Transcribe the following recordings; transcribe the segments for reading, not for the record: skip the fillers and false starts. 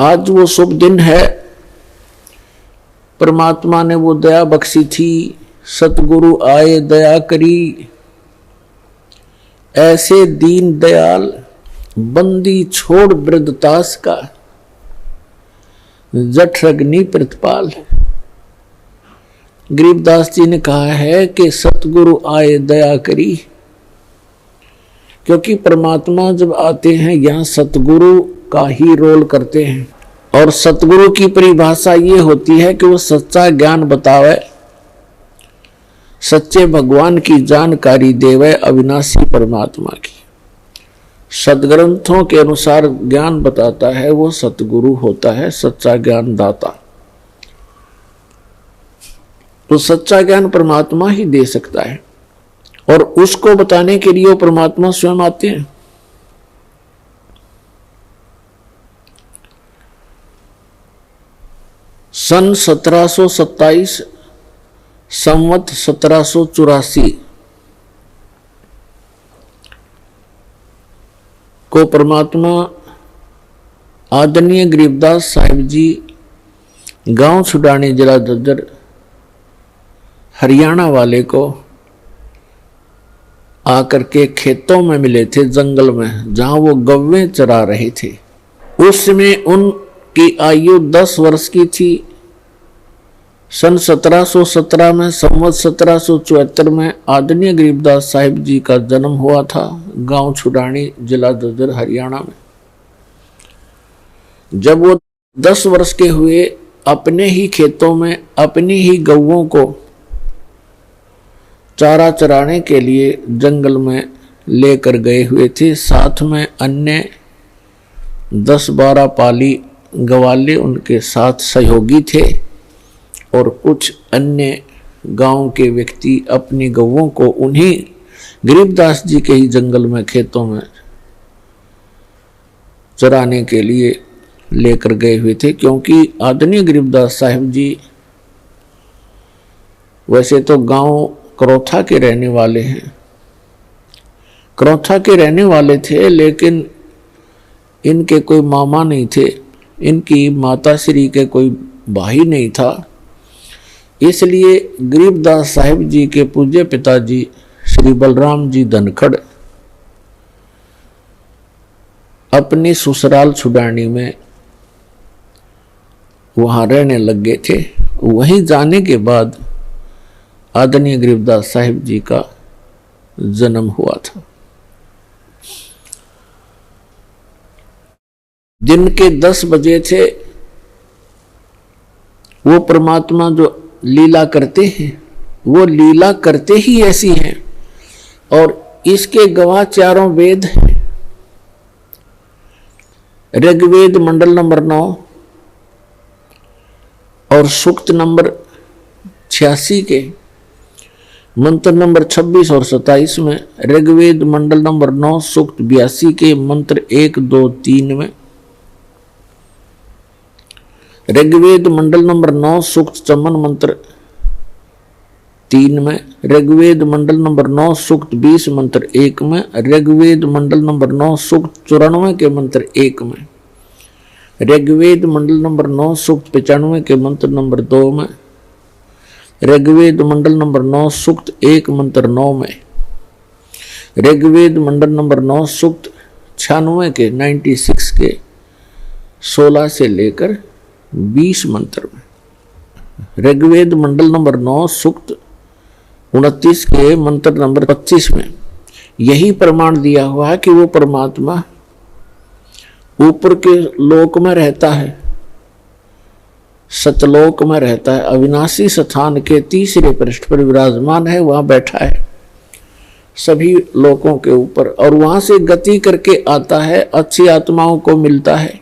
आज वो शुभ दिन है, परमात्मा ने वो दया बख्शी थी, सतगुरु आए दया करी, ऐसे दीन दयाल बंदी छोड़ वृद्धतास का, जठरग्नि प्रतिपाल। गरीबदास जी ने कहा है कि सतगुरु आए दया करी, क्योंकि परमात्मा जब आते हैं यहाँ सतगुरु का ही रोल करते हैं। और सतगुरु की परिभाषा ये होती है कि वो सच्चा ज्ञान बतावे, सच्चे भगवान की जानकारी देवे, अविनाशी परमात्मा की। सदग्रंथों के अनुसार ज्ञान बताता है वो सतगुरु होता है, सच्चा ज्ञान दाता। तो सच्चा ज्ञान परमात्मा ही दे सकता है, और उसको बताने के लिए वो परमात्मा स्वयं आते हैं। सन 1727 संवत 1784 को परमात्मा आदरणीय गरीबदास साहिब जी गांव छुड़ानी जिला दद्दर हरियाणा वाले को आकर के खेतों में मिले थे, जंगल में जहां वो गव्वें चरा रहे थे। उस समय उनकी आयु 10 वर्ष की थी। सन 1717 में संवत 1774 में आदरणीय गरीबदास साहिब जी का जन्म हुआ था गांव छुड़ानी जिला दद्दर हरियाणा में। जब वो 10 वर्ष के हुए, अपने ही खेतों में अपनी ही गौओं को चारा चराने के लिए जंगल में लेकर गए हुए थे। साथ में अन्य 10-12 पाली गवाले उनके साथ सहयोगी थे, और कुछ अन्य गांव के व्यक्ति अपनी गौओं को उन्हीं गरीबदास जी के ही जंगल में खेतों में चराने के लिए लेकर गए हुए थे। क्योंकि आदरणीय गरीबदास साहिब जी वैसे तो गांव करौथा के रहने वाले हैं, करौथा के रहने वाले थे, लेकिन इनके कोई मामा नहीं थे, इनकी माता श्री के कोई भाई नहीं था। इसलिए गरीबदास साहिब जी के पूज्य पिताजी श्री बलराम जी धनखड़ अपनी ससुराल छुड़ानी में वहां रहने लग गए थे। वहीं जाने के बाद आदरणीय गरीबदास साहिब जी का जन्म हुआ था। दिन के 10 बजे थे। वो परमात्मा जो लीला करते हैं, वो लीला करते ही ऐसी हैं, और इसके गवाह चारों वेद हैं। ऋग्वेद मंडल नंबर 9 और सूक्त नंबर 86 के मंत्र नंबर 26 और 27 में, ऋग्वेद मंडल नंबर 9 सूक्त 82 के मंत्र 1, 2, 3 में, ऋग्वेद मंडल नंबर 9 सूक्त 54 मंत्र 3 में, ऋग्वेद मंडल नंबर 9 सूक्त 20 मंत्र 1 में, ऋग्वेद मंडल नंबर 9 सूक्त 94 के मंत्र 1 में, ऋग्वेद मंडल नंबर 9 सूक्त 95 के मंत्र नंबर 2 में, ऋग्वेद मंडल नंबर 9 सूक्त 1 मंत्र 9 में, ऋग्वेद मंडल नंबर 9 सूक्त 96 के 96 के 16 से लेकर 20 मंत्र में, ऋग्वेद मंडल नंबर 9 सूक्त 29 के मंत्र नंबर 25 में यही प्रमाण दिया हुआ है कि वो परमात्मा ऊपर के लोक में रहता है, सतलोक में रहता है, अविनाशी स्थान के तीसरे पृष्ठ पर विराजमान है, वहां बैठा है सभी लोकों के ऊपर, और वहां से गति करके आता है, अच्छी आत्माओं को मिलता है,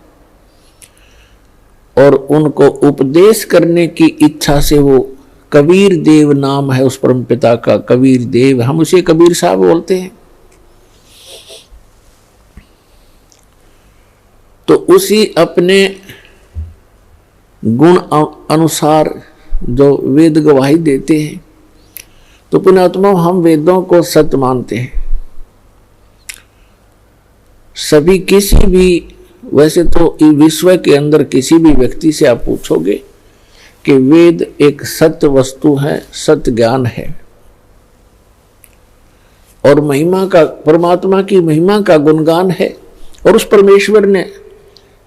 और उनको उपदेश करने की इच्छा से वो कबीर देव नाम है उस परम पिता का, कबीर देव, हम उसे कबीर साहब बोलते हैं। तो उसी अपने गुण अनुसार जो वेद गवाही देते हैं, तो पुण्यात्मा हम वेदों को सत्य मानते हैं। सभी किसी भी वैसे तो इस विश्व के अंदर किसी भी व्यक्ति से आप पूछोगे कि वेद एक सत्य वस्तु है, सत्य ज्ञान है, और महिमा का, परमात्मा की महिमा का गुणगान है। और उस परमेश्वर ने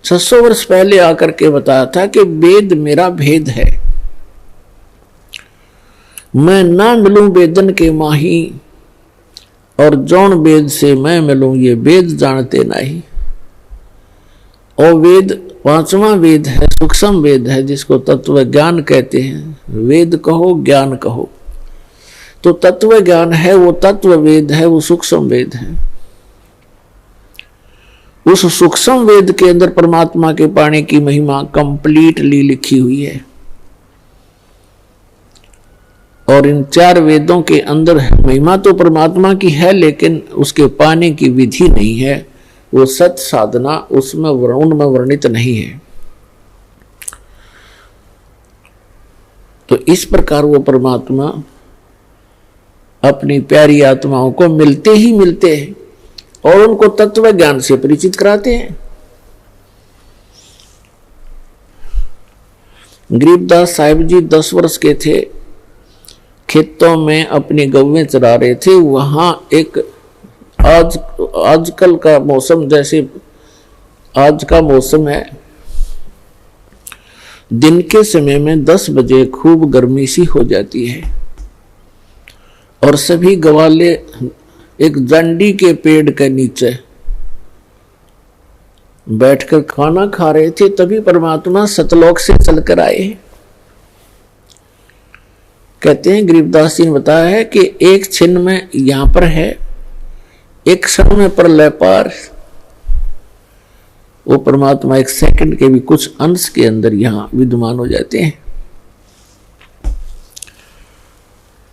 600 वर्ष पहले आकर के बताया था कि वेद मेरा भेद है, मैं ना मिलूं वेदन के माही, और जौन वेद से मैं मिलूं ये वेद जानते नहीं। और वेद 5वां वेद है, सूक्ष्म वेद है, जिसको तत्व ज्ञान कहते हैं। वेद कहो ज्ञान कहो, तो तत्व ज्ञान है वो तत्व वेद है, वो सूक्ष्म वेद है। उस सूक्ष्म वेद के अंदर परमात्मा के पाने की महिमा कंप्लीटली लिखी हुई है। और इन 4 वेदों के अंदर महिमा तो परमात्मा की है, लेकिन उसके पाने की विधि नहीं है, वो सत्य साधना उसमें उनमें वर्णित नहीं है। तो इस प्रकार वो परमात्मा अपनी प्यारी आत्माओं को मिलते ही मिलते हैं और उनको तत्व ज्ञान से परिचित कराते हैं। गरीबदास साहिब जी 10 वर्ष के थे, खेतों में अपनी गौवें चरा रहे थे। वहां एक आजकल का मौसम, जैसे आज का मौसम है, दिन के समय में 10 बजे खूब गर्मी सी हो जाती है और सभी गवाले एक जंडी के पेड़ के नीचे बैठकर खाना खा रहे थे। तभी परमात्मा सतलोक से चलकर आए। कहते हैं गरीबदास जी ने बताया है कि एक क्षण में यहां पर है, एक क्षण में प्रलय पार। वो परमात्मा एक सेकंड के भी कुछ अंश के अंदर यहां विद्यमान हो जाते हैं।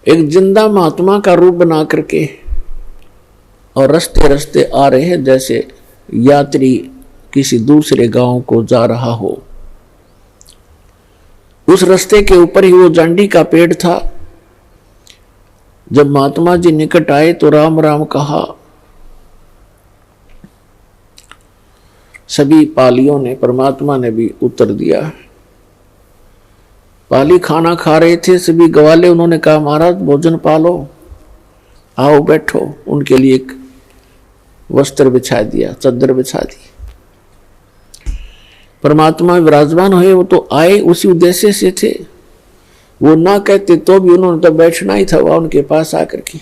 एक जिंदा महात्मा का रूप बना करके और रस्ते रस्ते आ रहे हैं, जैसे यात्री किसी दूसरे गांव को जा रहा हो। उस रास्ते के ऊपर ही वो जांडी का पेड़ था। जब महात्मा जी निकट आए तो राम राम कहा। सभी पालियों ने, परमात्मा ने भी उत्तर दिया। पाली खाना खा रहे थे, सभी गवाले, उन्होंने कहा महाराज भोजन पालो, आओ बैठो। उनके लिए एक वस्त्र बिछा दिया, चादर बिछा दी। परमात्मा विराजमान हुए। वो तो आए उसी उद्देश्य से थे, वो ना कहते तो भी उन्होंने तो बैठना ही था वहां उनके पास आकर के।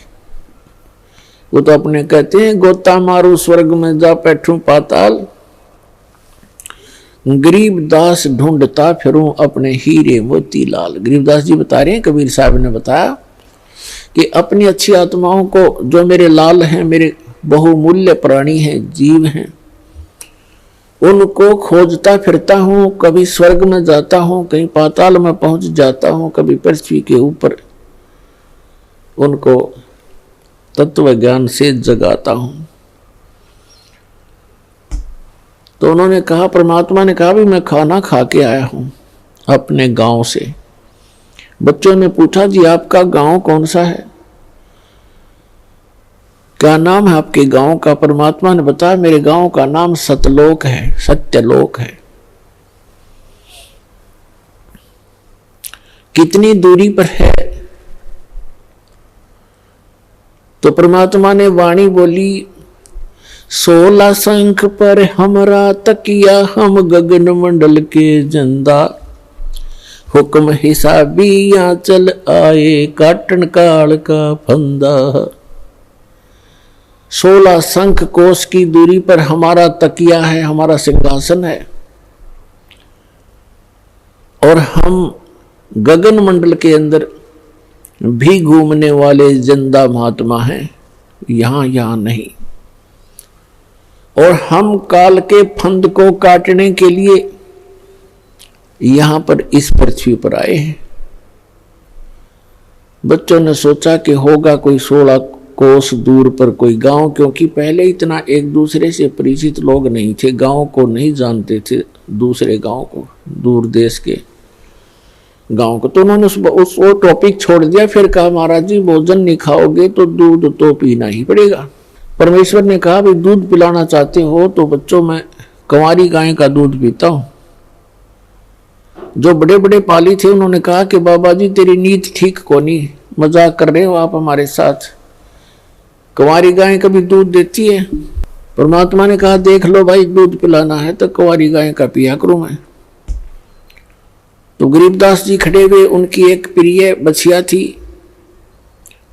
वो तो अपने कहते हैं गोता मारू स्वर्ग में जा बैठूं पाताल, गरीबदास ढूंढता फिरूं अपने हीरे मोती लाल। गरीबदास जी बता रहे हैं, कबीर साहब ने बताया कि अपनी अच्छी आत्माओं को, जो मेरे लाल हैं, मेरे बहुमूल्य प्राणी हैं, जीव हैं, उनको खोजता फिरता हूं। कभी स्वर्ग में जाता हूं, कहीं पाताल में पहुंच जाता हूं, कभी पृथ्वी के ऊपर उनको तत्व ज्ञान से जगाता हूं। तो उन्होंने कहा, परमात्मा ने कहा भी मैं खाना खा के आया हूं अपने गांव से। बच्चों ने पूछा जी आपका गांव कौन सा है, क्या नाम है आपके गांव का? परमात्मा ने बताया मेरे गांव का नाम सतलोक है, सत्यलोक है। कितनी दूरी पर है? तो परमात्मा ने वाणी बोली, 16 शंख पर हमरा तकिया, हम गगन मंडल के जंदा, हुक्म हिसाबी यहाँ चल आए, काटन काल का फंदा। 16 शंख कोस की दूरी पर हमारा तकिया है, हमारा सिंहासन है, और हम गगन मंडल के अंदर भी घूमने वाले जिंदा महात्मा हैं, यहां नहीं। और हम काल के फंद को काटने के लिए यहां पर इस पृथ्वी पर आए हैं। बच्चों ने सोचा कि होगा कोई 16 कोस दूर पर कोई गांव, क्योंकि पहले इतना एक दूसरे से परिचित लोग नहीं थे, गांव को नहीं जानते थे, दूसरे गांव को, दूर देश के गांव को। तो उन्होंने उस वो टॉपिक छोड़ दिया। फिर कहा महाराज जी भोजन नहीं खाओगे तो दूध तो पीना ही पड़ेगा। परमेश्वर ने कहा भाई दूध पिलाना चाहते हो तो बच्चों में कंवारी गाय का दूध पीता हूं। जो बड़े बड़े पाली थे उन्होंने कहा कि बाबा जी तेरी नीयत ठीक को नहीं, मजाक कर रहे हो आप हमारे साथ, कंवारी गाय कभी दूध देती है? परमात्मा ने कहा देख लो भाई, दूध पिलाना है तो कंवारी गाय का पिया करूं मैं। तो गरीबदास जी खड़े हुए, उनकी एक प्रिय बछिया थी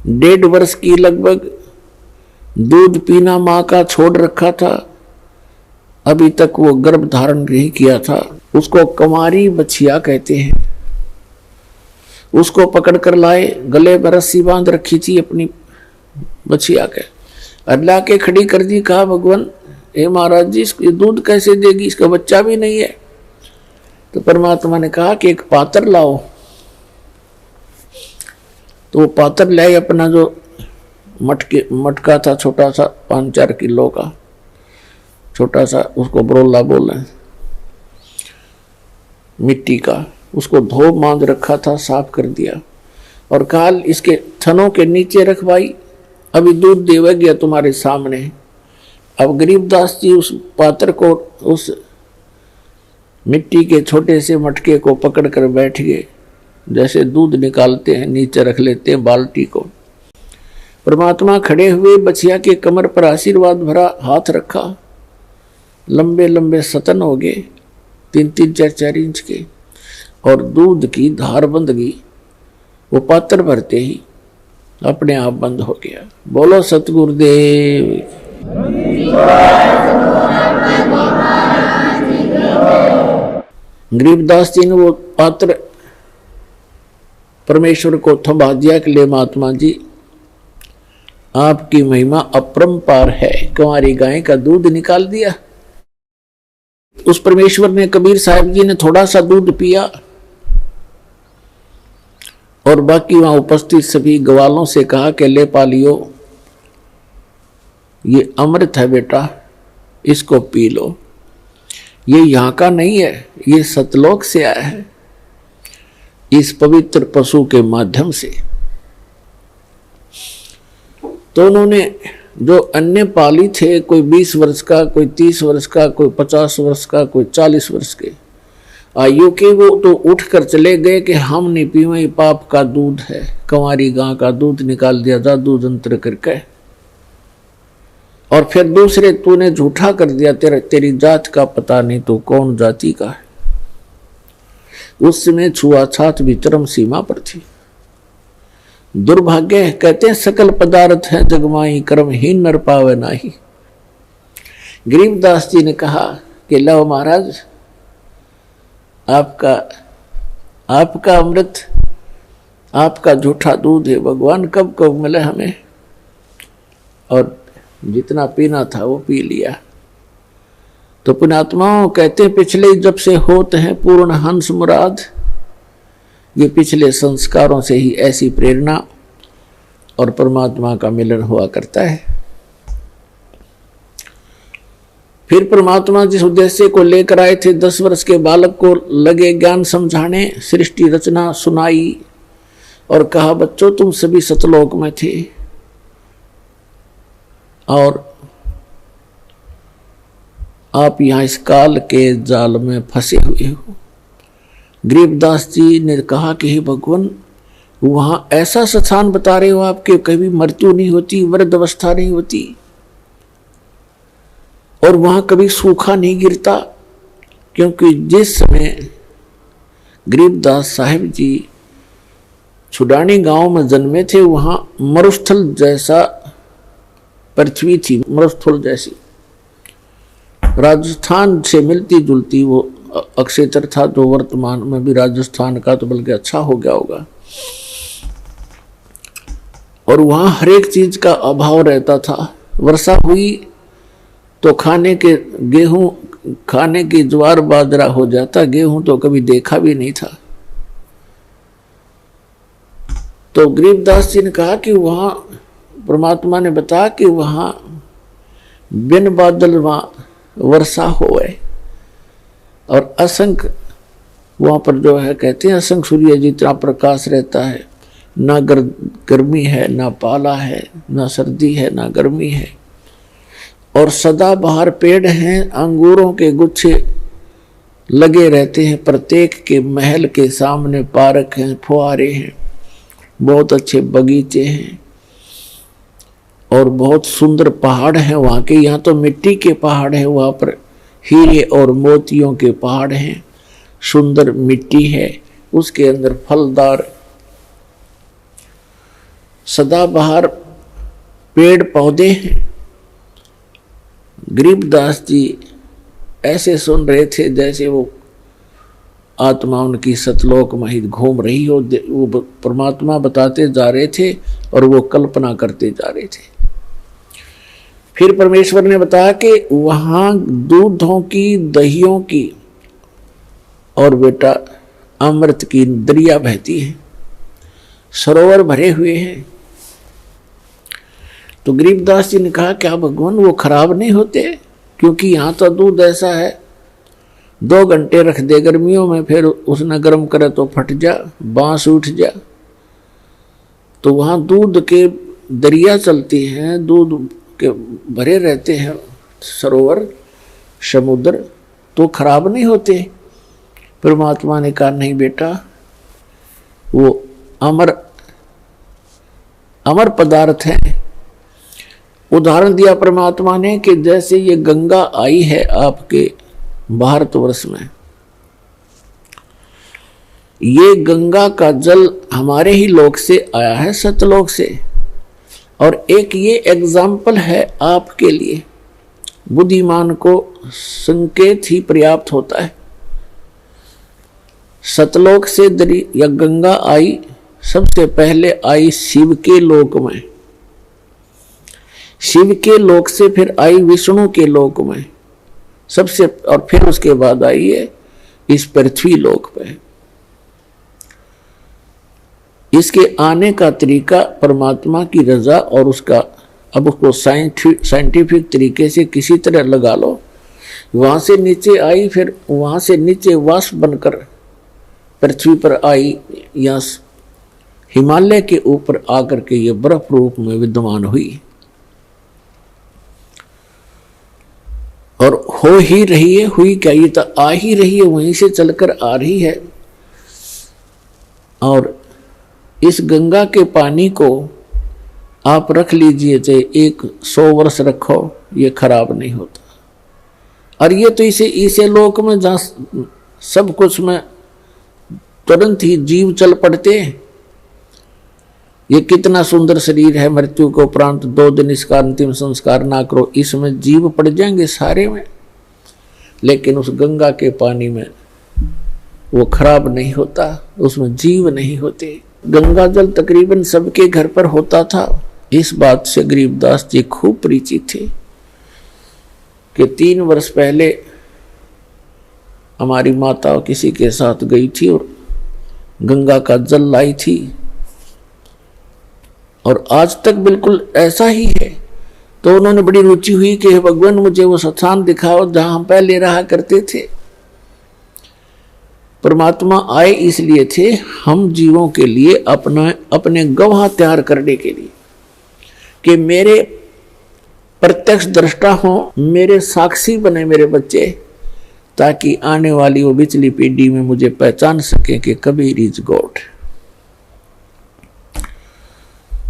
1.5 वर्ष की लगभग, दूध पीना माँ का छोड़ रखा था, अभी तक वो गर्भ धारण नहीं किया था। उसको कंवारी बछिया कहते हैं। उसको पकड़ कर लाए, गले में रस्सी बांध रखी थी अपनी बछिया के, अल्लाह के खड़ी कर दी। कहा भगवान हे महाराज जी इसको दूध कैसे देगी, इसका बच्चा भी नहीं है। तो परमात्मा ने कहा कि एक पात्र लाओ। तो वो पात्र लाए, अपना जो मटका था छोटा सा 5-4 किलो का छोटा सा, उसको बरोला बोले मिट्टी का, उसको धो बांध रखा था, साफ कर दिया और कहा इसके थनों के नीचे रख भाई, अभी दूध देवेगा तुम्हारे सामने। अब गरीबदास जी उस पात्र को, उस मिट्टी के छोटे से मटके को पकड़ कर बैठ गए, जैसे दूध निकालते हैं नीचे रख लेते हैं बाल्टी को। परमात्मा खड़े हुए, बछिया के कमर पर आशीर्वाद भरा हाथ रखा, लंबे लंबे सतन हो गए 3-3, 4-4 इंच के, और दूध की धार बंध गई। वो पात्र भरते ही अपने आप बंद हो गया। बोलो सतगुरुदेव। गरीबदास जी ने वो पात्र परमेश्वर को थमा दिया के लिए महात्मा जी आपकी महिमा अपरंपार है, कंवारी गाय का दूध निकाल दिया। उस परमेश्वर ने, कबीर साहब जी ने थोड़ा सा दूध पिया और बाकी वहां उपस्थित सभी ग्वालों से कहा कि ले पालियो, ये अमृत है बेटा, इसको पी लो। ये यहाँ का नहीं है, ये सतलोक से आया है, इस पवित्र पशु के माध्यम से। तो उन्होंने जो अन्य पाली थे, कोई 20 वर्ष का, कोई 30 वर्ष का, कोई 50 वर्ष का, कोई 40 वर्ष के आयु के, वो तो उठ कर चले गए कि हम नहीं पीवे, ये पाप का दूध है। कंवारी गां का दूध निकाल दिया जादू जंत्र करके, और फिर दूसरे तूने झूठा कर दिया, तेरी जात का पता नहीं, तो कौन जाति का है। उस समय छुआछात भी चरम सीमा पर थी। दुर्भाग्य कहते हैं सकल पदार्थ है जगमाई, कर्महीन नर पावे नाही। गरीबदास जी ने कहा कि लो महाराज, आपका अमृत, आपका झूठा दूध है भगवान, कब कब मिले हमें। और जितना पीना था वो पी लिया। तो पुण्यात्माओं कहते हैं पिछले जब से होते हैं पूर्ण हंस मुराद, ये पिछले संस्कारों से ही ऐसी प्रेरणा और परमात्मा का मिलन हुआ करता है। फिर परमात्मा जिस उद्देश्य को लेकर आए थे, 10 वर्ष के बालक को लगे ज्ञान समझाने, सृष्टि रचना सुनाई और कहा बच्चों तुम सभी सतलोक में थे और आप यहाँ इस काल के जाल में फंसे हुए हो। गरीबदास जी ने कहा कि हे भगवान, वहां ऐसा स्थान बता रहे हो आपके, कभी मृत्यु नहीं होती, वृद्ध अवस्था नहीं होती, और वहां कभी सूखा नहीं गिरता। क्योंकि जिस समय गरीबदास साहिब जी छुडानी गांव में जन्मे थे, वहां मरुस्थल जैसा पृथ्वी थी, मरुस्थल जैसी, राजस्थान से मिलती जुलती वो अक्षेत्र था, जो वर्तमान में भी राजस्थान का तो बल्कि अच्छा हो गया होगा। और वहां हर एक चीज का अभाव रहता था। वर्षा हुई तो खाने के गेहूं, खाने की ज्वार बाजरा हो जाता, गेहूं तो कभी देखा भी नहीं था। तो गरीबदास जी ने कहा कि वहां परमात्मा ने बताया कि वहां बिन बादल वहां वर्षा होए और असंख्य वहां पर जो है कहते हैं असंख्य सूर्य जितना प्रकाश रहता है, ना गर्मी है, ना पाला है, ना सर्दी है, ना गर्मी है। और सदाबहार पेड़ हैं, अंगूरों के गुच्छे लगे रहते हैं, प्रत्येक के महल के सामने पार्क हैं, फुहारे हैं, बहुत अच्छे बगीचे हैं और बहुत सुंदर पहाड़ हैं वहाँ के। यहाँ तो मिट्टी के पहाड़ हैं, वहाँ पर हीरे और मोतियों के पहाड़ हैं, सुंदर मिट्टी है, उसके अंदर फलदार सदाबहार पेड़ पौधे हैं। गरीबदास जी ऐसे सुन रहे थे जैसे वो आत्मा उनकी सतलोक में ही घूम रही हो। वो परमात्मा बताते जा रहे थे और वो कल्पना करते जा रहे थे। फिर परमेश्वर ने बताया कि वहां दूधों की, दहियों की और बेटा अमृत की दरिया बहती है, सरोवर भरे हुए हैं। तो गरीबदास जी ने कहा क्या भगवान वो खराब नहीं होते? क्योंकि यहाँ तो दूध ऐसा है 2 घंटे रख दे गर्मियों में, फिर उसने गर्म करे तो फट जा, बांस उठ जा। तो वहाँ दूध के दरिया चलती हैं, दूध के भरे रहते हैं सरोवर, समुद्र, तो खराब नहीं होते। परमात्मा ने कहा नहीं बेटा, वो अमर पदार्थ है। उदाहरण दिया परमात्मा ने कि जैसे ये गंगा आई है आपके भारतवर्ष में, ये गंगा का जल हमारे ही लोक से आया है, सतलोक से। और एक ये एग्जाम्पल है आपके लिए, बुद्धिमान को संकेत ही पर्याप्त होता है। सतलोक से या गंगा आई, सबसे पहले आई शिव के लोक में, शिव के लोक से फिर आई विष्णु के लोक में सबसे, और फिर उसके बाद आई है इस पृथ्वी लोक पे। इसके आने का तरीका परमात्मा की रजा और उसका, अब उसको साइंटिफिक तरीके से किसी तरह लगा लो। वहां से नीचे आई, फिर वहां से नीचे वाष्प बनकर पृथ्वी पर आई, या हिमालय के ऊपर आकर के ये बर्फ रूप में विद्यमान हुई और हो ही रही है। हुई क्या, ये तो आ ही रही है, वहीं से चलकर आ रही है। और इस गंगा के पानी को आप रख लीजिए, चाहे 100 वर्ष रखो, ये खराब नहीं होता। और ये तो इसे लोक में जहाँ सब कुछ में तुरंत ही जीव चल पड़ते हैं। ये कितना सुंदर शरीर है, मृत्यु को उपरांत 2 दिन इसका अंतिम संस्कार ना करो, इसमें जीव पड़ जाएंगे सारे में। लेकिन उस गंगा के पानी में वो खराब नहीं होता, उसमें जीव नहीं होते। गंगा जल तकरीबन सबके घर पर होता था। इस बात से गरीबदास जी खूब परिचित थे कि 3 वर्ष पहले हमारी माता किसी के साथ गई थी और गंगा का जल लाई थी, और आज तक बिल्कुल ऐसा ही है। तो उन्होंने बड़ी रुचि हुई कि भगवान मुझे वो स्थान दिखाओ जहां हम पहले रहा करते थे। परमात्मा आए इसलिए थे, हम जीवों के लिए अपने गवाह तैयार करने के लिए, कि मेरे प्रत्यक्ष दृष्टा हो, मेरे साक्षी बने मेरे बच्चे, ताकि आने वाली वो पिछली पीढ़ी में मुझे पहचान सके कि कबीर इज गॉड।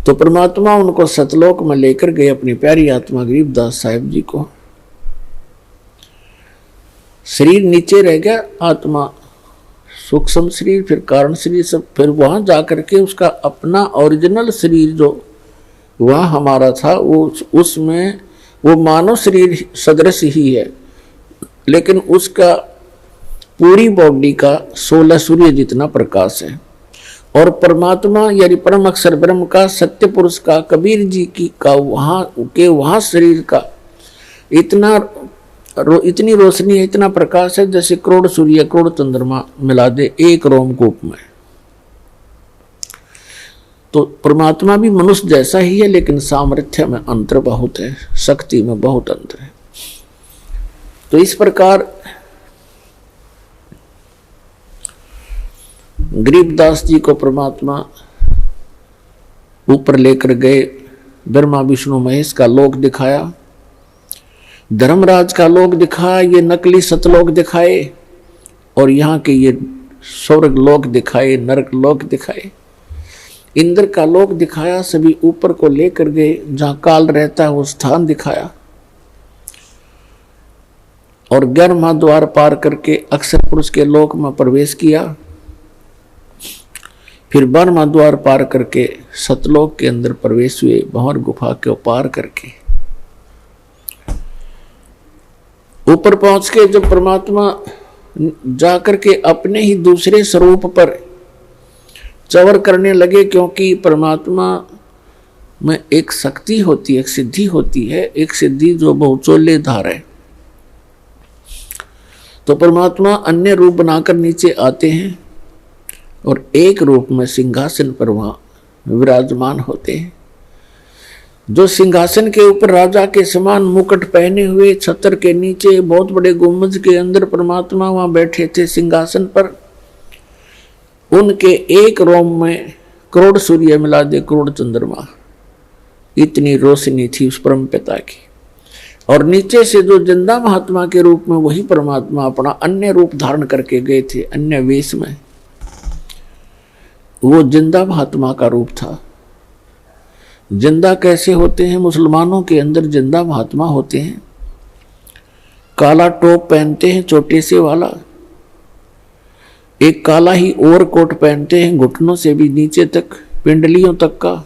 तो परमात्मा उनको सतलोक में लेकर गए, अपनी प्यारी आत्मा गरीबदास साहिब जी को। शरीर नीचे रह गया, आत्मा सूक्ष्म शरीर, फिर कारण शरीर, सब फिर वहां जाकर के उसका अपना ओरिजिनल शरीर जो वहां हमारा था, वो उसमें वो मानव शरीर सदृश ही है, लेकिन उसका पूरी बॉडी का 16 सूर्य जितना प्रकाश है। और परमात्मा यानी परम अक्षर ब्रह्म का, सत्य पुरुष का, कबीर जी की का वहां शरीर का इतनी रोशनी है, इतना प्रकाश है, जैसे करोड़ सूर्य करोड़ चंद्रमा मिला दे एक रोमकूप में। तो परमात्मा भी मनुष्य जैसा ही है, लेकिन सामर्थ्य में अंतर बहुत है, शक्ति में बहुत अंतर है। तो इस प्रकार गरीबदास जी को परमात्मा ऊपर लेकर गए, ब्रह्मा विष्णु महेश का लोक दिखाया। धर्मराज का लोक दिखा, ये नकली सतलोक दिखाए, और यहाँ के ये स्वर्ग लोक दिखाए, नरक लोक दिखाए। इंद्र का लोक दिखाया, सभी ऊपर को लेकर गए, जहाँ काल रहता है वो स्थान दिखाया, और 11वां द्वार पार करके अक्षर पुरुष के लोक में प्रवेश किया। फिर 12वां द्वार पार करके सतलोक के अंदर प्रवेश हुए, भंवर गुफा के पार करके। ऊपर पहुंच के जब परमात्मा जाकर के अपने ही दूसरे स्वरूप पर चवर करने लगे, क्योंकि परमात्मा में एक शक्ति होती है, एक सिद्धि होती है, एक सिद्धि जो बहुचोले धार है। तो परमात्मा अन्य रूप बनाकर नीचे आते हैं और एक रूप में सिंहासन पर वहां विराजमान होते हैं। जो सिंहासन के ऊपर राजा के समान मुकुट पहने हुए, छत्र के नीचे बहुत बड़े गुंबद के अंदर परमात्मा वहां बैठे थे सिंहासन पर। उनके एक रोम में करोड़ सूर्य मिला दे करोड़ चंद्रमा, इतनी रोशनी थी उस परम पिता की। और नीचे से जो जिंदा महात्मा के रूप में वही परमात्मा अपना अन्य रूप धारण करके गए थे, अन्य वेश में। वो जिंदा महात्मा का रूप था। जिंदा कैसे होते हैं? मुसलमानों के अंदर जिंदा महात्मा होते हैं, काला टोप पहनते हैं छोटे से वाला, एक काला ही ओवरकोट पहनते हैं घुटनों से भी नीचे तक, पिंडलियों तक का,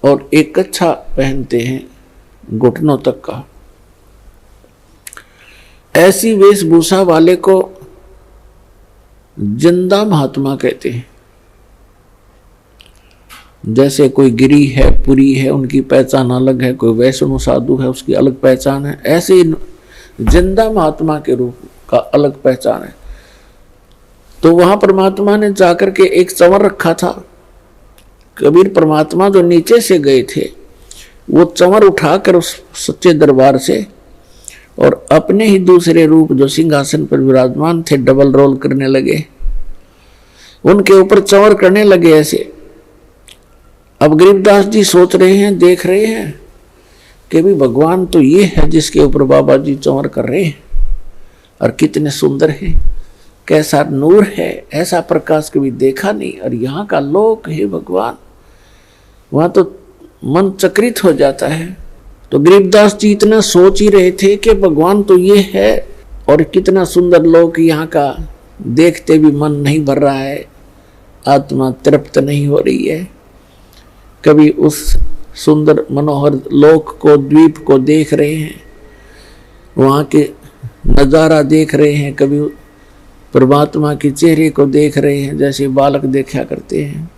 और एक कच्छा पहनते हैं घुटनों तक का। ऐसी वेशभूषा वाले को जिंदा महात्मा कहते हैं। जैसे कोई गिरी है, पुरी है, उनकी पहचान अलग है, कोई वैष्णव साधु है उसकी अलग पहचान है, ऐसे ही जिंदा महात्मा के रूप का अलग पहचान है। तो वहां परमात्मा ने जाकर के एक चंवर रखा था। कबीर परमात्मा जो नीचे से गए थे वो चंवर उठाकर उस सच्चे दरबार से और अपने ही दूसरे रूप जो सिंहासन पर विराजमान थे डबल रोल करने लगे, उनके ऊपर चंवर करने लगे ऐसे। अब गरीबदास जी सोच रहे हैं, देख रहे हैं कि भी भगवान तो ये है जिसके ऊपर बाबा जी चंवर कर रहे हैं, और कितने सुंदर है, कैसा नूर है, ऐसा प्रकाश कभी देखा नहीं, और यहाँ का लोक है भगवान। वहां तो मन चक्रित हो जाता है। तो गरीबदास जी इतना सोच ही रहे थे कि भगवान तो ये है, और कितना सुंदर लोक यहाँ का, देखते भी मन नहीं भर रहा है, आत्मा तृप्त नहीं हो रही है। कभी उस सुंदर मनोहर लोक को, द्वीप को देख रहे हैं, वहाँ के नज़ारा देख रहे हैं, कभी परमात्मा के चेहरे को देख रहे हैं जैसे बालक देखा करते हैं।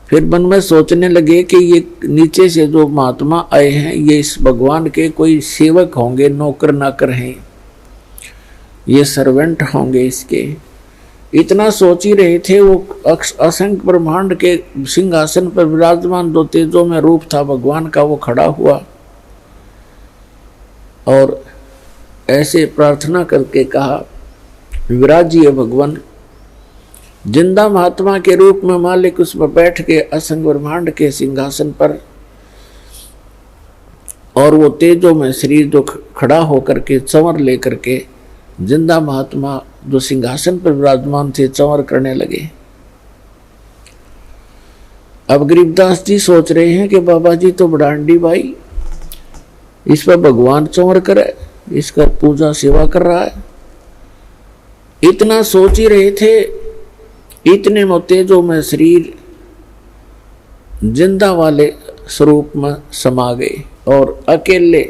फिर मन में सोचने लगे कि ये नीचे से जो महात्मा आए हैं ये इस भगवान के कोई सेवक होंगे, नौकर नाकर हैं, ये सर्वेंट होंगे इसके। इतना सोच ही रहे थे। वो असंख्य ब्रह्मांड के सिंहासन पर विराजमान दो तेजों में रूप था भगवान का, वो खड़ा हुआ और ऐसे प्रार्थना करके कहा, विराजिए भगवान। जिंदा महात्मा के रूप में मालिक उस पर बैठ के असंख्य ब्रह्मांड के सिंहासन पर, और वो तेजों में शरीर जो खड़ा होकर के चंवर लेकर के जिंदा महात्मा जो सिंहासन पर विराजमान थे चंवर करने लगे। अब गरीबदास जी सोच रहे हैं कि बाबा जी तो बड़ांडी भाई, इस पर भगवान चंवर करे, इसका पूजा सेवा कर रहा है। इतना सोच ही रहे थे, इतने में तेजों में शरीर जिंदा वाले स्वरूप में समा गए और अकेले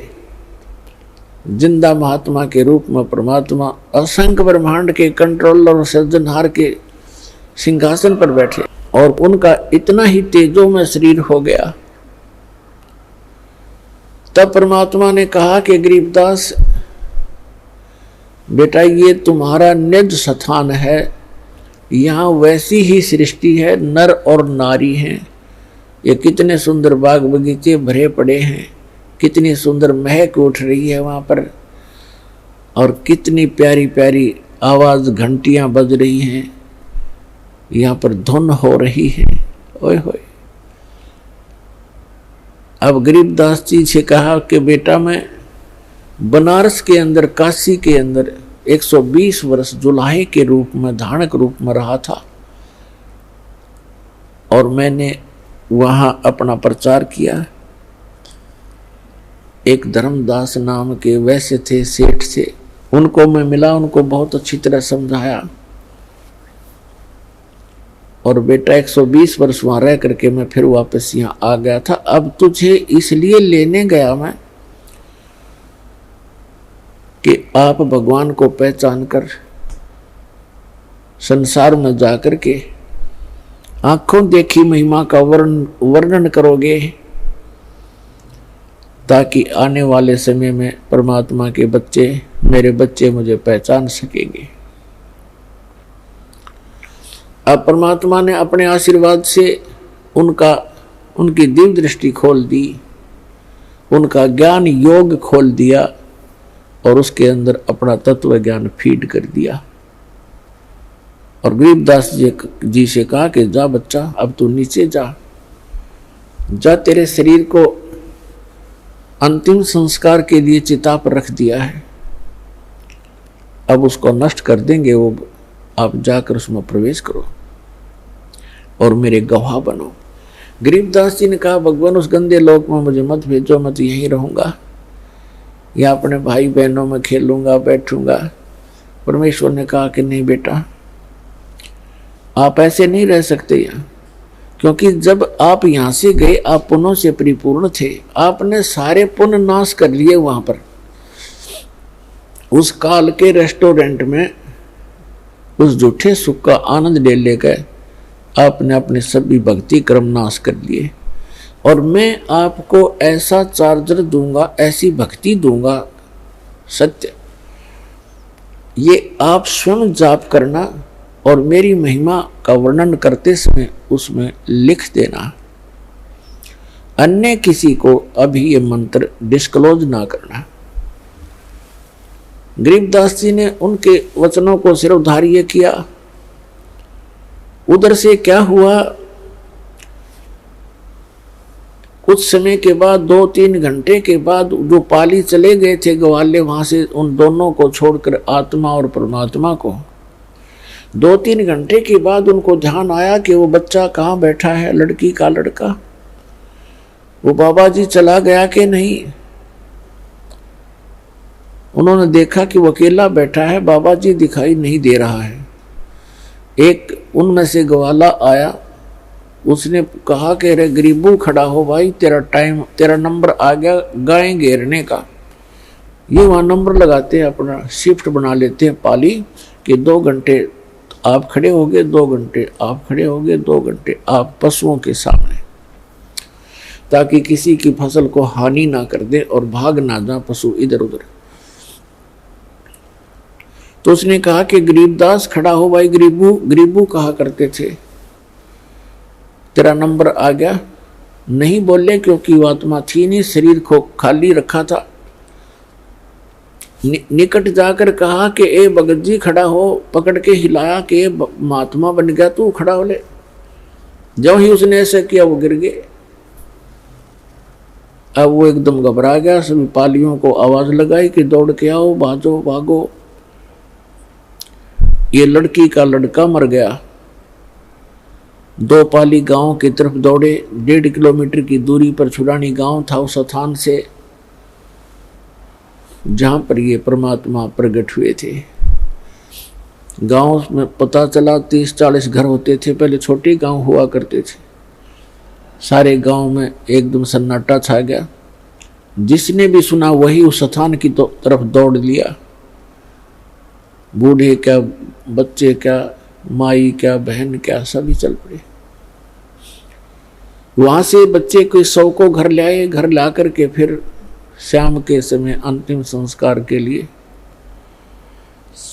जिंदा महात्मा के रूप में परमात्मा असंख्य ब्रह्मांड के कंट्रोलर और सृजनहार के सिंहासन पर बैठे, और उनका इतना ही तेजों में शरीर हो गया। तब परमात्मा ने कहा कि गरीबदास बेटा, ये तुम्हारा निज स्थान है, यहाँ वैसी ही सृष्टि है, नर और नारी हैं। ये कितने सुंदर बाग बगीचे भरे पड़े हैं, कितनी सुंदर महक उठ रही है वहाँ पर, और कितनी प्यारी प्यारी आवाज़ घंटियाँ बज रही हैं, यहाँ पर धुन हो रही है। ओए होए। अब गरीबदास जी से कहा कि बेटा, मैं बनारस के अंदर, काशी के अंदर 120 वर्ष जुलाहे के रूप में, धानक रूप में रहा था। और मैंने वहां अपना प्रचार किया। एक धर्मदास नाम के वैश्य थे, सेठ थे, उनको मैं मिला, उनको बहुत अच्छी तरह समझाया। और बेटा 120 वर्ष वहां रह करके मैं फिर वापस यहाँ आ गया था। अब तुझे इसलिए लेने गया मैं कि आप भगवान को पहचान कर संसार में जाकर के आंखों देखी महिमा का वर्णन करोगे, ताकि आने वाले समय में परमात्मा के बच्चे, मेरे बच्चे मुझे पहचान सकेंगे। अब परमात्मा ने अपने आशीर्वाद से उनकी दिव्य दृष्टि खोल दी, उनका ज्ञान योग खोल दिया और उसके अंदर अपना तत्व ज्ञान फीड कर दिया। और गरीबदास जी से कहा कि जा बच्चा, अब तू नीचे जा, तेरे शरीर को अंतिम संस्कार के लिए चिता पर रख दिया है, अब उसको नष्ट कर देंगे वो, आप जाकर उसमें प्रवेश करो और मेरे गवाह बनो। गरीबदास जी ने कहा भगवान उस गंदे लोक में मुझे मत भेजो, मैं तो यहीं रहूंगा, या अपने भाई बहनों में खेलूंगा बैठूंगा। परमेश्वर ने कहा कि नहीं बेटा, आप ऐसे नहीं रह सकते यहाँ, क्योंकि जब आप यहाँ से गए आप पुण्यों से परिपूर्ण थे, आपने सारे पुण्य नाश कर लिए। वहां पर उस काल के रेस्टोरेंट में उस झूठे सुख का आनंद ले लेकर आपने अपने सभी भक्ति कर्म नाश कर लिए। और मैं आपको ऐसा चार्जर दूंगा, ऐसी भक्ति दूंगा, सत्य, ये आप स्वयं जाप करना और मेरी महिमा का वर्णन करते समय उसमें लिख देना। अन्य किसी को अभी ये मंत्र डिस्क्लोज ना करना। गरीबदास जी ने उनके वचनों को सिरोधार्य किया। उधर से क्या हुआ, कुछ समय के बाद 2-3 घंटे के बाद जो पाली चले गए थे ग्वाले, वहां से उन दोनों को छोड़कर आत्मा और परमात्मा को 2-3 घंटे के बाद उनको ध्यान आया कि वो बच्चा कहाँ बैठा है, लड़की का लड़का, वो बाबा जी चला गया कि नहीं। उन्होंने देखा कि वो अकेला बैठा है, बाबा जी दिखाई नहीं दे रहा है। एक उनमें से ग्वाला आया, उसने कहा कि अरे गरीबू खड़ा हो भाई, तेरा नंबर आ गया गाय घेरने का। ये वहाँ नंबर लगाते हैं, अपना शिफ्ट बना लेते हैं पाली कि 2 घंटे आप खड़े होगे, 2 घंटे आप खड़े होगे, 2 घंटे आप पशुओं के सामने, ताकि किसी की फसल को हानि ना कर दे और भाग ना जा पशु इधर उधर। तो उसने कहा कि गरीबदास खड़ा हो भाई, गरीबू कहा करते थे, तेरा नंबर आ गया। नहीं बोले क्योंकि वो आत्मा थी नहीं, शरीर को खाली रखा था। निकट जाकर कहा कि ए भगत जी खड़ा हो, पकड़ के हिलाया कि महात्मा बन गया तू, खड़ा हो ले। जब ही उसने ऐसे किया वो गिर गए। अब वो एकदम घबरा गया, सभी पालियों को आवाज लगाई कि दौड़ के आओ, भागो भागो। ये लड़की का लड़का मर गया। 2 पाली गांव की तरफ दौड़े। 1.5 किलोमीटर की दूरी पर छुड़ानी गांव था उस स्थान से जहां पर ये परमात्मा प्रकट हुए थे। गांव में पता चला 30-40 घर होते थे, पहले छोटे गांव हुआ करते थे। सारे गांव में एकदम सन्नाटा छा गया। जिसने भी सुना वही उस स्थान की तरफ दौड़ लिया। बूढ़े क्या, बच्चे क्या, माई क्या, बहन क्या, सभी चल पड़े। वहां से बच्चे को 100 को घर ले आए। घर ला करके फिर शाम के समय अंतिम संस्कार के लिए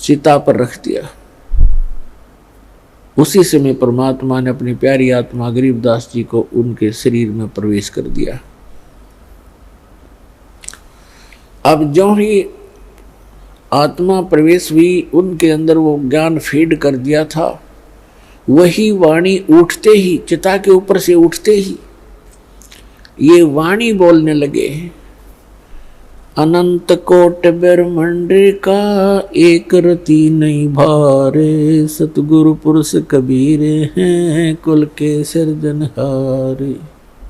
चिता पर रख दिया। उसी समय परमात्मा ने अपनी प्यारी आत्मा गरीबदास जी को उनके शरीर में प्रवेश कर दिया। अब जो ही आत्मा प्रवेश हुई, उनके अंदर वो ज्ञान फीड कर दिया था। वही वाणी उठते ही, चिता के ऊपर से उठते ही ये वाणी बोलने लगे अनंत कोट ब्रह्मांड का एक रति नहीं भारे, सतगुरु पुरुष कबीर हैं कुल के सिरजनहारे।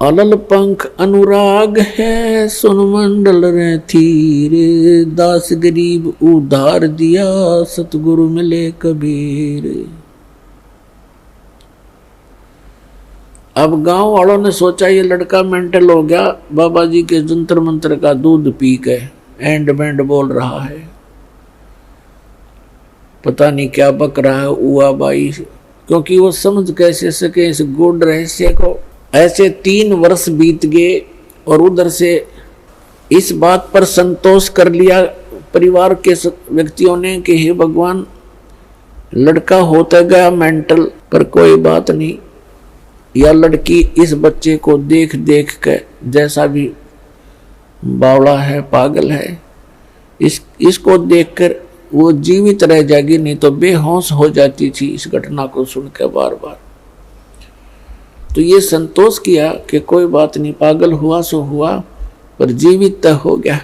अलल पंख अनुराग है सुन मंडल रे थीरे, दास गरीब उधार दिया सतगुरु मिले कबीर। अब गांव वालों ने सोचा ये लड़का मेंटल हो गया, बाबा जी के जंतर मंत्र का दूध पी के एंड बैंड बोल रहा है, पता नहीं क्या बक रहा है उआ बाई, क्योंकि वो समझ कैसे सके इस गूढ़ रहस्य को। ऐसे 3 वर्ष बीत गए और उधर से इस बात पर संतोष कर लिया परिवार के व्यक्तियों ने कि हे भगवान लड़का होता गया मेंटल, पर कोई बात नहीं, या लड़की इस बच्चे को देख देख कर जैसा भी बावड़ा है पागल है इसको देखकर वो जीवित रह जाएगी, नहीं तो बेहोश हो जाती थी इस घटना को सुनकर बार बार। तो ये संतोष किया कि कोई बात नहीं, पागल हुआ सो हुआ पर जीवित तो हो गया।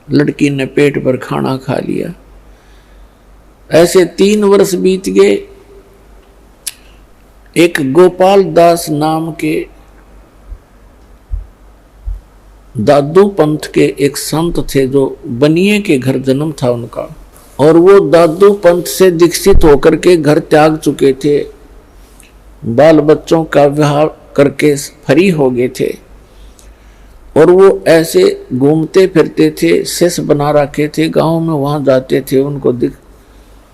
लड़की ने पेट पर खाना खा लिया। ऐसे 3 वर्ष बीत गए। एक गोपाल दास नाम के दादू पंथ के एक संत थे जो बनिए के घर जन्म था उनका, और वो दादू पंथ से दीक्षित होकर के घर त्याग चुके थे, बाल बच्चों का विवाह करके फ्री हो गए थे, और वो ऐसे घूमते फिरते थे, शिष्य बना रखे थे गांव में, वहां जाते थे,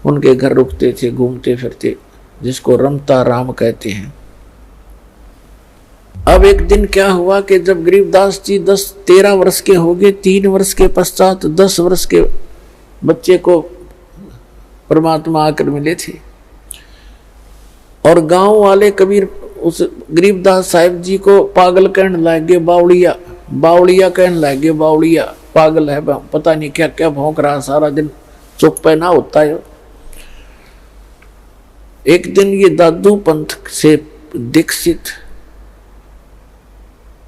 उनके घर रुकते थे घूमते फिरते, जिसको रमता राम कहते हैं। अब एक दिन क्या हुआ कि जब गरीबदास जी 13 वर्ष के हो गए, 3 वर्ष के पश्चात 10 वर्ष के बच्चे को परमात्मा आकर मिले थे, और गांव वाले कबीर उस गरीबदास साहिब जी को पागल कहने लगे, बावड़िया बावड़िया कहने लगे, बावड़िया पागल है, पता नहीं क्या क्या भौंक रहा सारा दिन, चुप पे ना होता है। एक दिन ये दादू पंथ से दीक्षित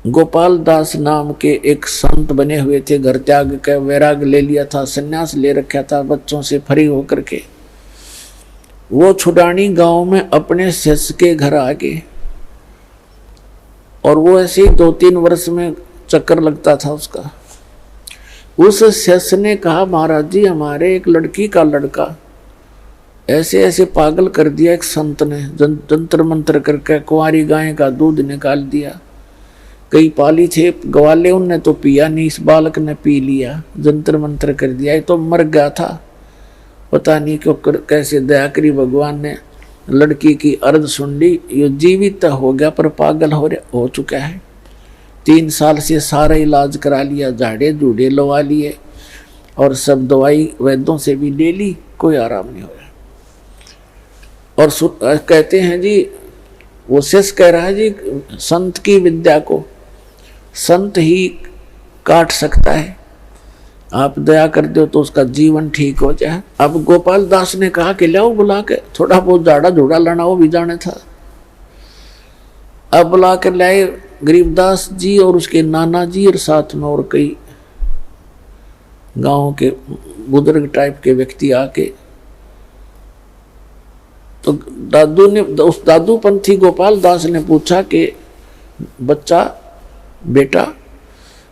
गोपाल दास नाम के एक संत बने हुए थे, घर त्याग कर वैराग ले लिया था, सन्यास ले रखा था बच्चों से फ्री होकर के, वो छुडानी गांव में अपने शिष्य के घर आ गए, और वो ऐसे ही 2-3 वर्ष में चक्कर लगता था उसका। उस शिष्य ने कहा, महाराज जी हमारे एक लड़की का लड़का ऐसे ऐसे पागल कर दिया, एक संत ने जंतर मंत्र करके कुंवारी गाय का दूध निकाल दिया, कई पाली थे गवाले, उनने तो पिया नहीं, इस बालक ने पी लिया, जंतर मंत्र कर दिया, ये तो मर गया था, पता नहीं क्यों कैसे दया करी भगवान ने, लड़की की अर्ध सुन ली, ये जीवित हो गया पर पागल हो चुका है। 3 साल से सारा इलाज करा लिया, झाड़े झूड़े लवा लिए और सब दवाई वैद्यों से भी ले ली, कोई आराम नहीं होया। और कहते हैं जी, वो शिष्य कह रहा है जी संत की विद्या को संत ही काट सकता है, आप दया कर दो तो उसका जीवन ठीक हो जाए। अब गोपाल दास ने कहा कि लाओ बुला के, थोड़ा बहुत झाड़ा झूड़ा लाना वो भी जाने था। अब बुला कर लाए गरीबदास जी और उसके नाना जी, और साथ में और कई गांव के बुजुर्ग टाइप के व्यक्ति आके, तो उस दादू पंथी गोपाल दास ने पूछा कि बच्चा बेटा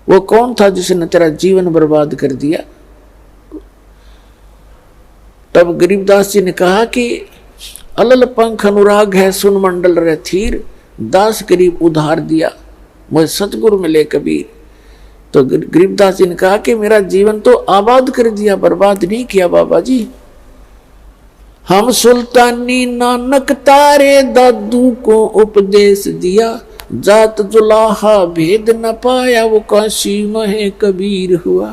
वो कौन था जिसने तेरा जीवन बर्बाद कर दिया? तब गरीबदास जी ने कहा कि अलल पंख अनुराग है सुन मंडल रे थीर, दास गरीब उधार दिया मुझे सतगुरु मिले कबीर। तो गरीबदास जी ने कहा कि मेरा जीवन तो आबाद कर दिया, बर्बाद नहीं किया बाबा जी। हम सुल्तानी नानक तारे दादू को उपदेश दिया, जात जुलाहा भेद न पाया वो काशी में कबीर हुआ।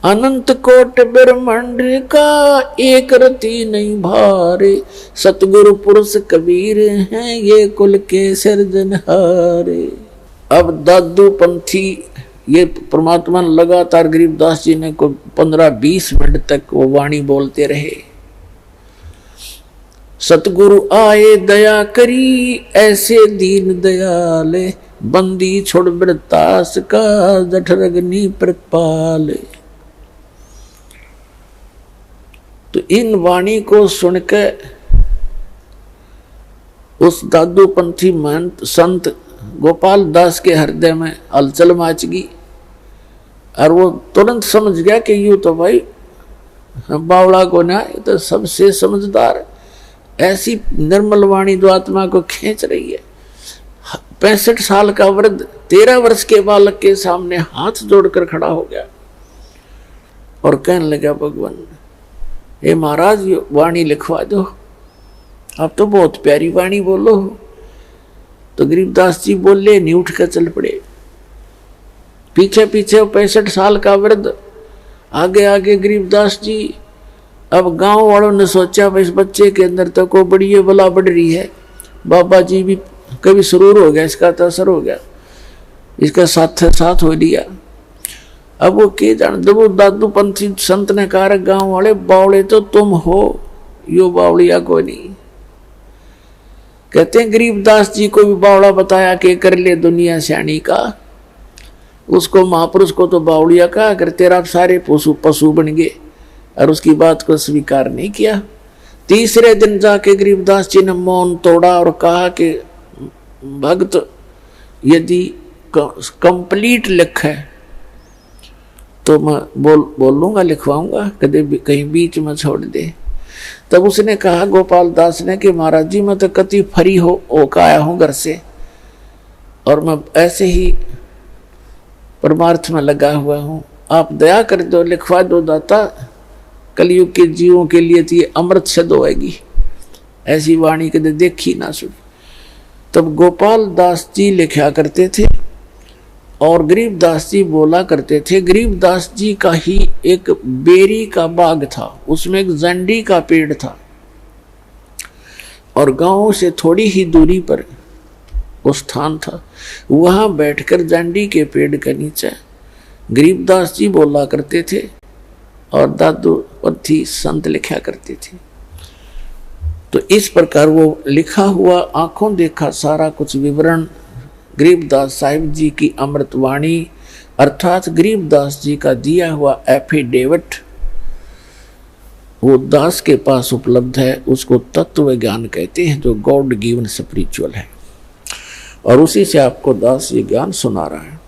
अनंत कोट ब्रह्मांड का एक रति नहीं भारे, सतगुरु पुरुष कबीर हैं ये कुल के सिरजनहारे। अब दादू पंथी ये परमात्मा लगातार गरीबदास जी ने को 15-20 मिनट तक वो वाणी बोलते रहे। सतगुरु आए दया करी ऐसे दीन दयाले, बंदी छोड़ वृतास का जठरग्नि प्रपाल। तो इन वाणी को सुनकर उस दादूपंथी महंत संत गोपाल दास के हृदय में हलचल मच गई और वो तुरंत समझ गया कि यूं तो भाई बावड़ा को ना, तो सबसे समझदार ऐसी निर्मल वाणी जो आत्मा को खींच रही है। 65 साल का वृद्ध 13 वर्ष के बालक के सामने हाथ जोड़कर खड़ा हो गया और कहने लगा, भगवान हे महाराज ये वाणी लिखवा दो, आप तो बहुत प्यारी वाणी बोलो। तो गरीबदास जी बोले नहीं, उठ कर चल पड़े। पीछे पीछे 65 साल का वृद्ध, आगे आगे गरीबदास जी। अब गांव वालों ने सोचा भाई इस बच्चे के अंदर तो को बड़ी बला बढ़ रही है, बाबा जी भी कभी सुरूर हो गया, इसका तो असर हो गया, इसका साथ हो लिया। अब वो के जान दबो दादूपंथी संत ने कहा, गांव वाले बावड़े तो तुम हो, यो बावड़िया को नहीं। कहते हैं गरीबदास जी को भी बावड़ा बताया कि कर ले दुनिया स्याणी का, उसको महापुरुष को तो बावड़िया कहा, अगर तेरा सारे पशु बन गए और उसकी बात को स्वीकार नहीं किया। तीसरे दिन जाके गरीबदास जी ने मौन तोड़ा और कहा कि भक्त यदि कंप्लीट लिख है तो मैं बोलूंगा, लिखवाऊंगा, कभी कहीं बीच में छोड़ दे। तब उसने कहा गोपाल दास ने कि महाराज जी मैं तो कति फरी हो का आया हूं घर से, और मैं ऐसे ही परमार्थ में लगा हुआ हूं, आप दया कर दो, लिखवा दो दाता, कलयुग के जीवों के लिए तो ये अमृत सिद्ध होएगी, ऐसी वाणी कदे देखी ना सुनी। तब गोपाल दास जी लिखा करते थे और गरीबदास जी बोला करते थे। गरीबदास जी का ही एक बेरी का बाग था, उसमें एक जंडी का पेड़ था और गांव से थोड़ी ही दूरी पर वो स्थान था। वहां बैठकर जंडी के पेड़ के नीचे गरीबदास जी बोला करते थे और दादूपंथी संत लिखा करते थे। तो इस प्रकार वो लिखा हुआ आंखों देखा सारा कुछ विवरण गरीबदास साहिब जी की अमृतवाणी अर्थात गरीबदास जी का दिया हुआ एफिडेविट वो दास के पास उपलब्ध है। उसको तत्व ज्ञान कहते हैं, जो गॉड गिवन स्पिरिचुअल है, और उसी से आपको दास ये ज्ञान सुना रहा है।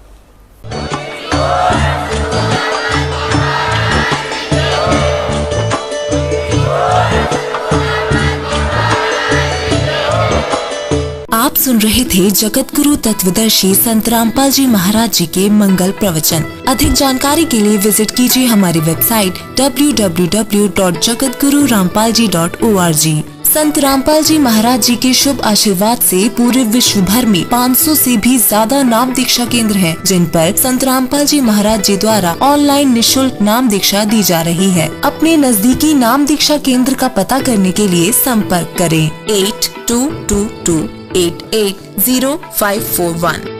आप सुन रहे थे जगत गुरु तत्वदर्शी संत रामपाल जी महाराज जी के मंगल प्रवचन। अधिक जानकारी के लिए विजिट कीजिए हमारी वेबसाइट www.jagatgururampalji.org। संत रामपाल जी महाराज जी के शुभ आशीर्वाद से पूरे विश्व भर में 500 से भी ज्यादा नाम दीक्षा केंद्र हैं, जिन पर संत रामपाल जी महाराज जी द्वारा ऑनलाइन निशुल्क नाम दीक्षा दी जा रही है। अपने नजदीकी नाम दीक्षा केंद्र का पता करने के लिए संपर्क करें 8222880541।